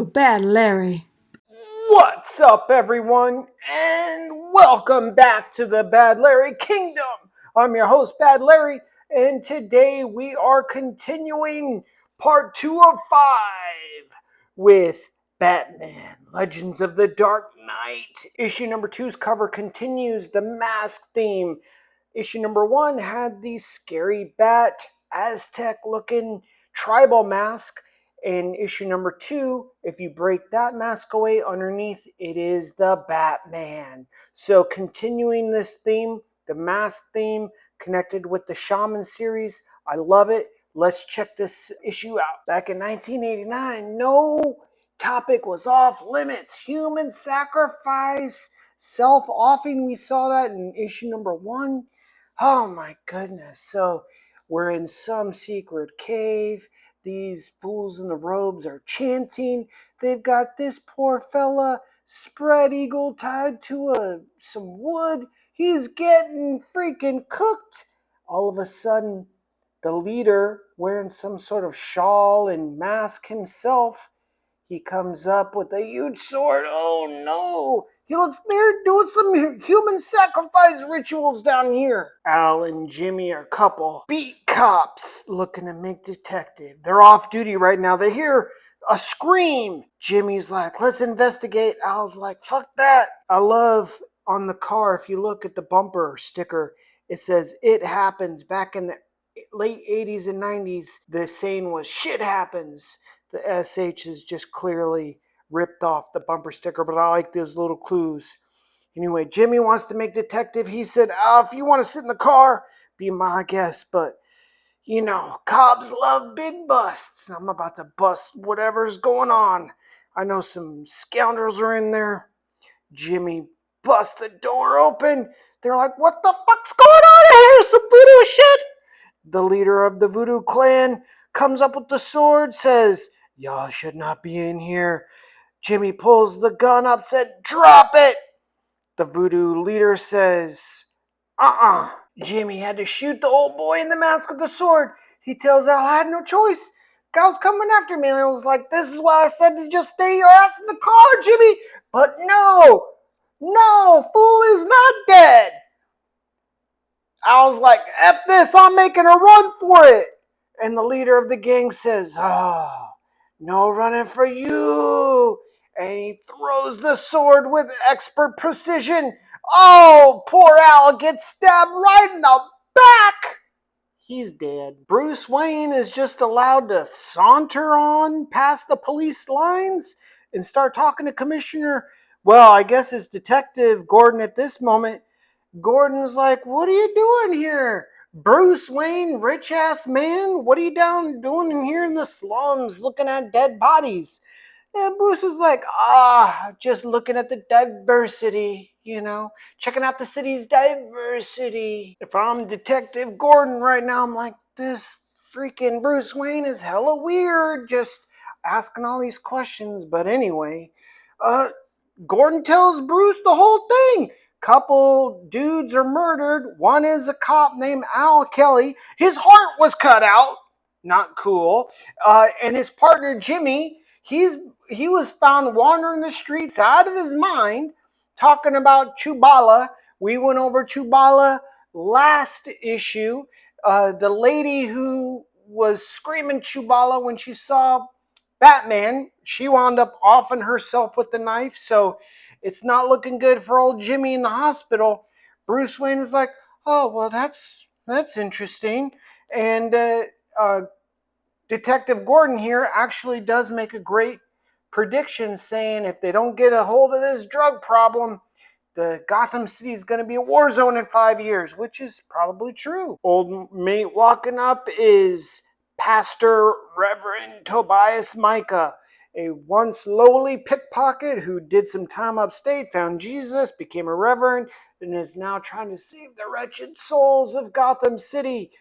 to Bad Larry. What's up, everyone, and welcome back to the Bad Larry Kingdom. I'm your host, Bad Larry, and today we are continuing part 2 of 5 with Batman Legends of the Dark Knight. Issue number 2's cover continues the mask theme. Issue number 1 had the scary bat, Aztec looking tribal mask. In issue number 2, if you break that mask away, underneath it is the Batman. So continuing this theme, the mask theme connected with the Shaman series, I love it. Let's check this issue out. Back in 1989, no topic was off limits. Human sacrifice, self-offing. We saw that in issue number 1. Oh my goodness. So we're in some secret cave. These fools in the robes are chanting. They've got this poor fella spread eagle tied to some wood. He's getting freaking cooked. All of a sudden, the leader, wearing some sort of shawl and mask himself, he comes up with a huge sword. Oh no! He looks, they're doing some human sacrifice rituals down here. Al and Jimmy are a couple beat cops looking to make detective. They're off duty right now. They hear a scream. Jimmy's like, let's investigate. Al's like, fuck that. I love on the car, if you look at the bumper sticker, it says, it happens. Back in the late 80s and 90s, the saying was, shit happens. The SH is just clearly ripped off the bumper sticker, but I like those little clues. Anyway, Jimmy wants to make detective. He said, if you want to sit in the car, be my guest. But, you know, cops love big busts. I'm about to bust whatever's going on. I know some scoundrels are in there. Jimmy busts the door open. They're like, what the fuck's going on here? Some voodoo shit? The leader of the voodoo clan comes up with the sword, says, y'all should not be in here. Jimmy pulls the gun up, said, drop it. The voodoo leader says, Jimmy had to shoot the old boy in the mask with the sword. He tells Al, I had no choice. Guy was coming after me. And I was like, this is why I said to just stay your ass in the car, Jimmy. But no, fool is not dead. I was like, F this, I'm making a run for it. And the leader of the gang says, no running for you. And he throws the sword with expert precision. Oh, poor Al gets stabbed right in the back. He's dead. Bruce Wayne is just allowed to saunter on past the police lines and start talking to Commissioner, well, I guess it's Detective Gordon at this moment. Gordon's like, what are you doing here? Bruce Wayne, rich ass man, what are you doing in here in the slums looking at dead bodies? And Bruce is like, just looking at the diversity, checking out the city's diversity. If I'm Detective Gordon right now, I'm like, this freaking Bruce Wayne is hella weird, just asking all these questions. But anyway, Gordon tells Bruce the whole thing. Couple dudes are murdered. One is a cop named Al Kelly. His heart was cut out. Not cool. And his partner Jimmy, he was found wandering the streets out of his mind, talking about Chubala. We went over Chubala last issue. The lady who was screaming Chubala when she saw Batman, she wound up offing herself with the knife, so it's not looking good for old Jimmy in the hospital. Bruce Wayne is like, oh, well, that's interesting. And Detective Gordon here actually does make a great prediction, saying if they don't get a hold of this drug problem, the Gotham City is going to be a war zone in 5 years, which is probably true. Old mate walking up is Pastor Reverend Tobias Micah, a once lowly pickpocket who did some time upstate, found Jesus, became a reverend, and is now trying to save the wretched souls of Gotham City.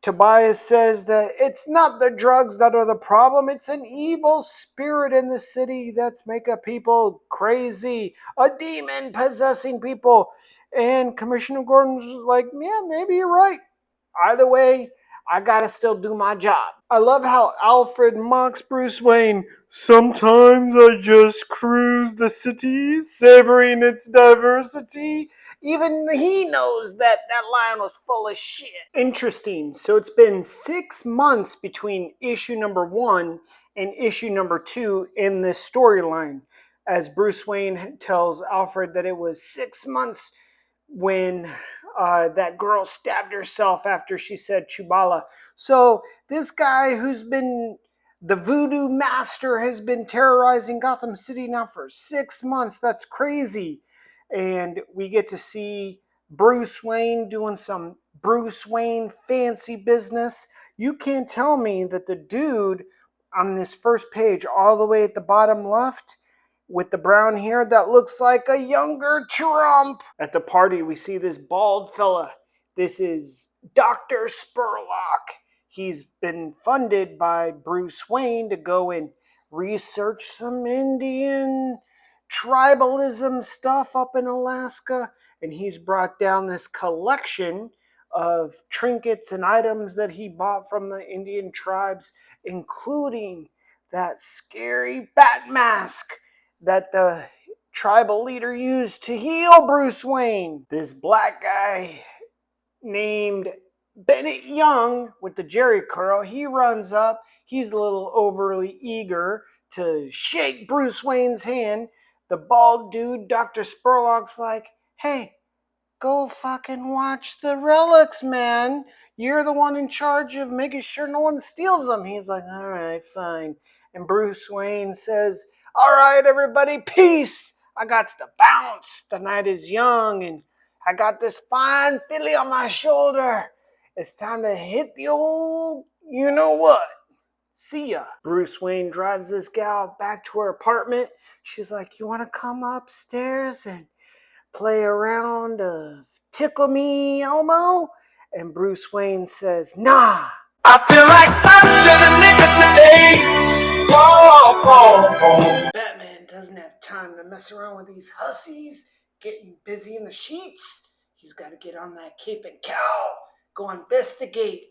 Tobias says that it's not the drugs that are the problem, it's an evil spirit in the city that's making people crazy, a demon possessing people. And Commissioner Gordon's like, yeah, maybe you're right. Either way, I gotta still do my job. I love how Alfred mocks Bruce Wayne. Sometimes I just cruise the city, savoring its diversity. Even he knows that that line was full of shit. Interesting. So it's been 6 months between issue number 1 and issue number 2 in this storyline. As Bruce Wayne tells Alfred that it was 6 months when that girl stabbed herself after she said Chubala. So this guy who's been the voodoo master has been terrorizing Gotham City now for 6 months. That's crazy. And we get to see Bruce Wayne doing some Bruce Wayne fancy business. You can't tell me that the dude on this first page, all the way at the bottom left, with the brown hair that looks like a younger Trump. At the party, we see this bald fella. This is Dr. Spurlock. He's been funded by Bruce Wayne to go and research some Indian tribalism stuff up in Alaska. And he's brought down this collection of trinkets and items that he bought from the Indian tribes, including that scary bat mask that the tribal leader used to heal Bruce Wayne. This black guy named Bennett Young with the Jerry curl, he runs up. He's a little overly eager to shake Bruce Wayne's hand. The bald dude, Dr. Spurlock's like, hey, go fucking watch the relics, man. You're the one in charge of making sure no one steals them. He's like, all right, fine. And Bruce Wayne says, all right, everybody, peace. I got to bounce. The night is young, and I got this fine filly on my shoulder. It's time to hit the old you know what. See ya. Bruce Wayne drives this gal back to her apartment. She's like, you want to come upstairs and play around Tickle Me Elmo? And Bruce Wayne says, nah. I feel like slapping a nigga today. Whoa, whoa, whoa. Batman doesn't have time to mess around with these hussies getting busy in the sheets. He's got to get on that cape and cowl, go investigate.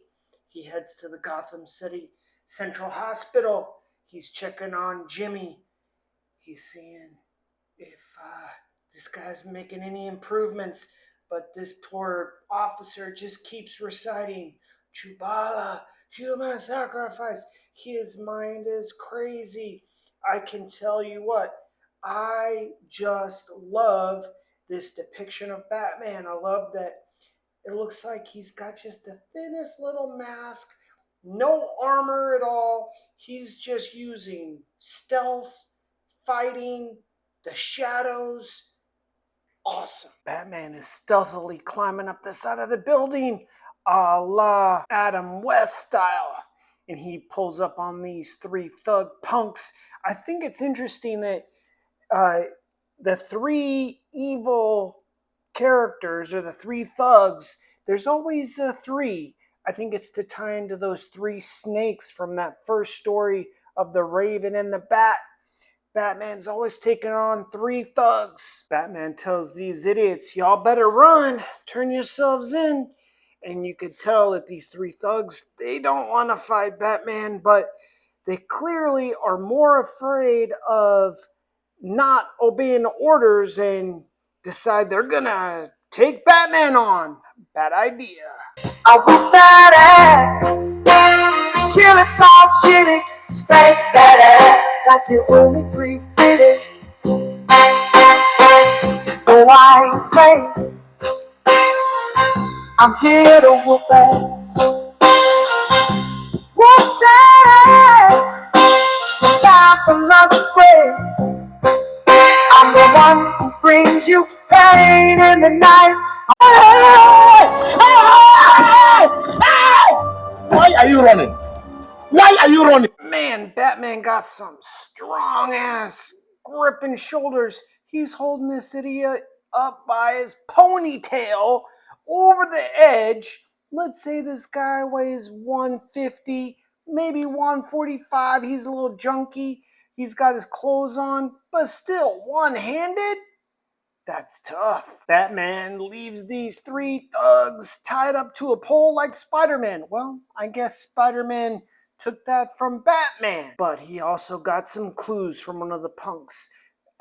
He heads to the Gotham City Central Hospital. He's checking on Jimmy. He's seeing if this guy's making any improvements, but this poor officer just keeps reciting Chubala, human sacrifice. His mind is crazy. I can tell you what, I just love this depiction of Batman. I love that it looks like he's got just the thinnest little mask, no armor at all. He's just using stealth, fighting, the shadows. Awesome. Batman is stealthily climbing up the side of the building, a la Adam West style. And he pulls up on these three thug punks. I think it's interesting that the three evil characters, or the three thugs, there's always three. I think it's to tie into those three snakes from that first story of the Raven and the Bat. Batman's always taking on three thugs. Batman tells these idiots, y'all better run, turn yourselves in. And you could tell that these three thugs, they don't want to fight Batman, but they clearly are more afraid of not obeying orders and decide they're gonna take Batman on. Bad idea. I whip that ass till it's all shitty. Spank that ass like you only pre-fitted. Oh, I ain't crazy. I'm here to whoop ass. Whoop that ass. No time for love break. I'm the one who brings you pain in the night. Why are you running? Why are you running? Man, Batman got some strong ass gripping shoulders. He's holding this idiot up by his ponytail over the edge. Let's say this guy weighs 150, maybe 145. He's a little junky. He's got his clothes on, but still one-handed? That's tough. Batman leaves these three thugs tied up to a pole like Spider-Man. Well, I guess Spider-Man took that from Batman. But he also got some clues from one of the punks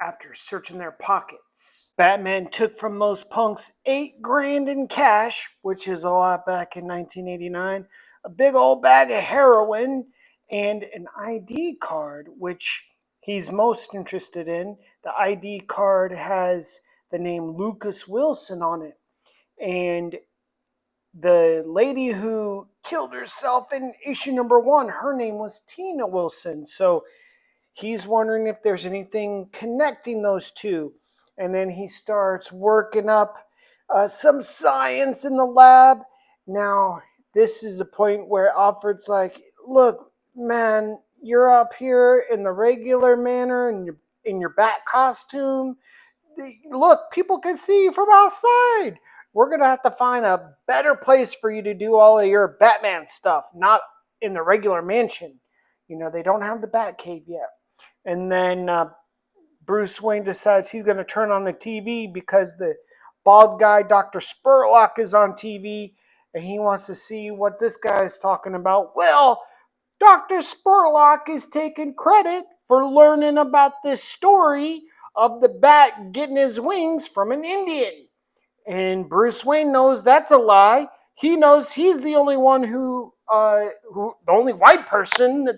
after searching their pockets. Batman took from those punks 8 grand in cash, which is a lot back in 1989, a big old bag of heroin, and an ID card, which he's most interested in. The ID card has the name Lucas Wilson on it. And the lady who killed herself in issue number 1, her name was Tina Wilson. So he's wondering if there's anything connecting those two. And then he starts working up some science in the lab. Now, this is a point where Alfred's like, look, man, you're up here in the regular manner in your bat costume. Look, people can see you from outside. We're going to have to find a better place for you to do all of your Batman stuff, not in the regular mansion. You know, they don't have the Bat Cave yet. And then Bruce Wayne decides he's going to turn on the TV because the bald guy, Dr. Spurlock, is on TV and he wants to see what this guy is talking about. Well, Dr. Spurlock is taking credit for learning about this story of the bat getting his wings from an Indian. And Bruce Wayne knows that's a lie. He knows he's the only one who the only white person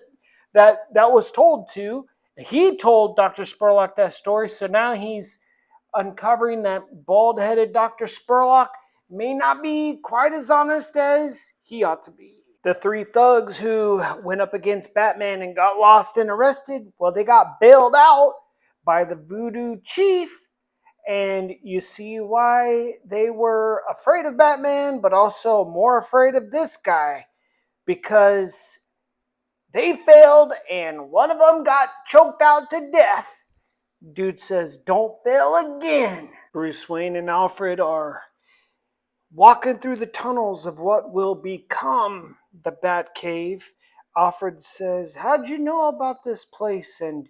that was told to. He told Dr. Spurlock that story, so now he's uncovering that bald-headed Dr. Spurlock may not be quite as honest as he ought to be. The three thugs who went up against Batman and got lost and arrested, well, they got bailed out by the voodoo chief. And you see why they were afraid of Batman, but also more afraid of this guy. Because they failed and one of them got choked out to death. Dude says, don't fail again. Bruce Wayne and Alfred are walking through the tunnels of what will become the Batcave. Alfred says, how'd you know about this place? And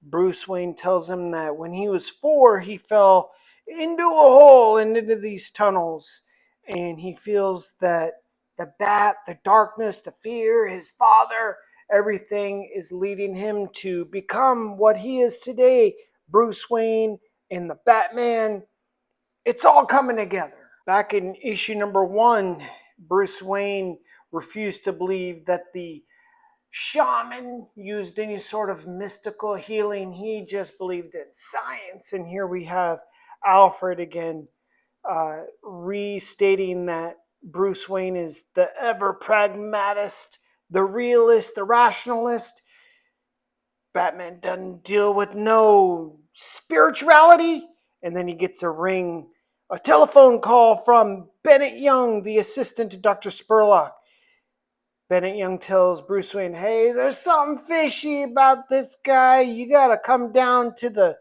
Bruce Wayne tells him that when he was 4, he fell into a hole and into these tunnels. And he feels that the bat, the darkness, the fear, his father, everything is leading him to become what he is today. Bruce Wayne and the Batman. It's all coming together. Back in issue number 1, Bruce Wayne refused to believe that the Shaman used any sort of mystical healing. He just believed in science. And here we have Alfred again restating that Bruce Wayne is the ever pragmatist, the realist, the rationalist. Batman doesn't deal with no spirituality. And then he gets a telephone call from Bennett Young, the assistant to Dr. Spurlock. Bennett Young tells Bruce Wayne, hey, there's something fishy about this guy. You got to come down to the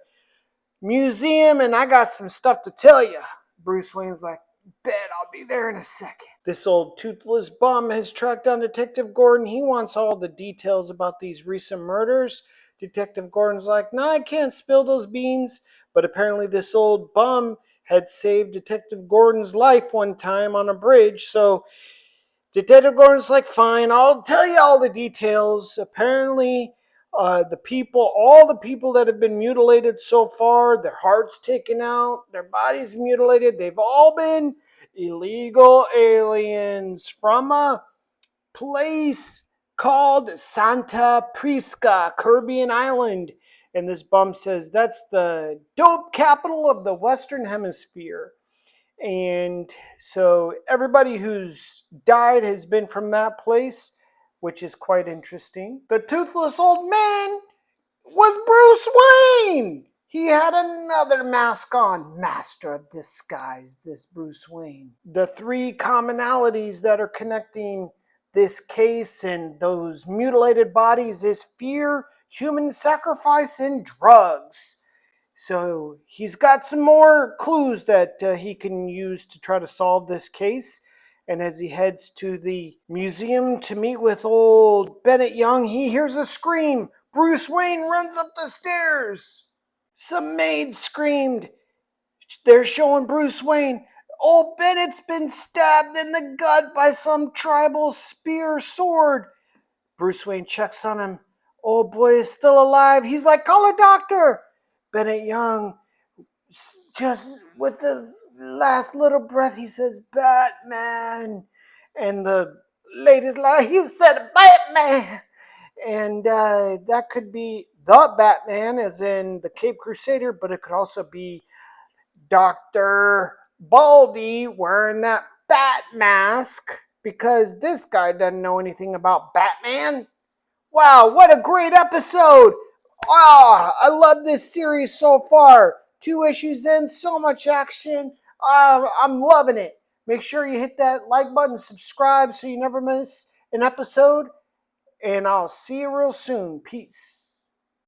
museum and I got some stuff to tell you. Bruce Wayne's like, bet, I'll be there in a second. This old toothless bum has tracked down Detective Gordon. He wants all the details about these recent murders. Detective Gordon's like, no, I can't spill those beans. But apparently this old bum had saved Detective Gordon's life one time on a bridge, so Detective Gordon's like, fine, I'll tell you all the details. Apparently, all the people that have been mutilated so far, their hearts taken out, their bodies mutilated, they've all been illegal aliens from a place called Santa Prisca, Caribbean island. And this bum says that's the dope capital of the Western Hemisphere. And so everybody who's died has been from that place, which is quite interesting. The toothless old man was Bruce Wayne. He had another mask on. Master of disguise, this Bruce Wayne. The 3 commonalities that are connecting this case and those mutilated bodies is fear, human sacrifice, and drugs. So he's got some more clues that he can use to try to solve this case. And as he heads to the museum to meet with old Bennett Young, he hears a scream. Bruce Wayne runs up the stairs. Some maid screamed, They're showing Bruce Wayne. Old Bennett's been stabbed in the gut by some tribal spear sword. Bruce Wayne checks on him. Old boy is still alive. He's like, call a doctor. Bennett Young, just with the last little breath, he says, Batman. And the latest line, he said, Batman. And that could be the Batman, as in the Cape Crusader, but it could also be Dr. Baldy wearing that bat mask because this guy doesn't know anything about Batman. Wow, what a great episode! Wow, I love this series so far. 2 issues in, so much action. I'm loving it. Make sure you hit that like button, subscribe so you never miss an episode, and I'll see you real soon. Peace.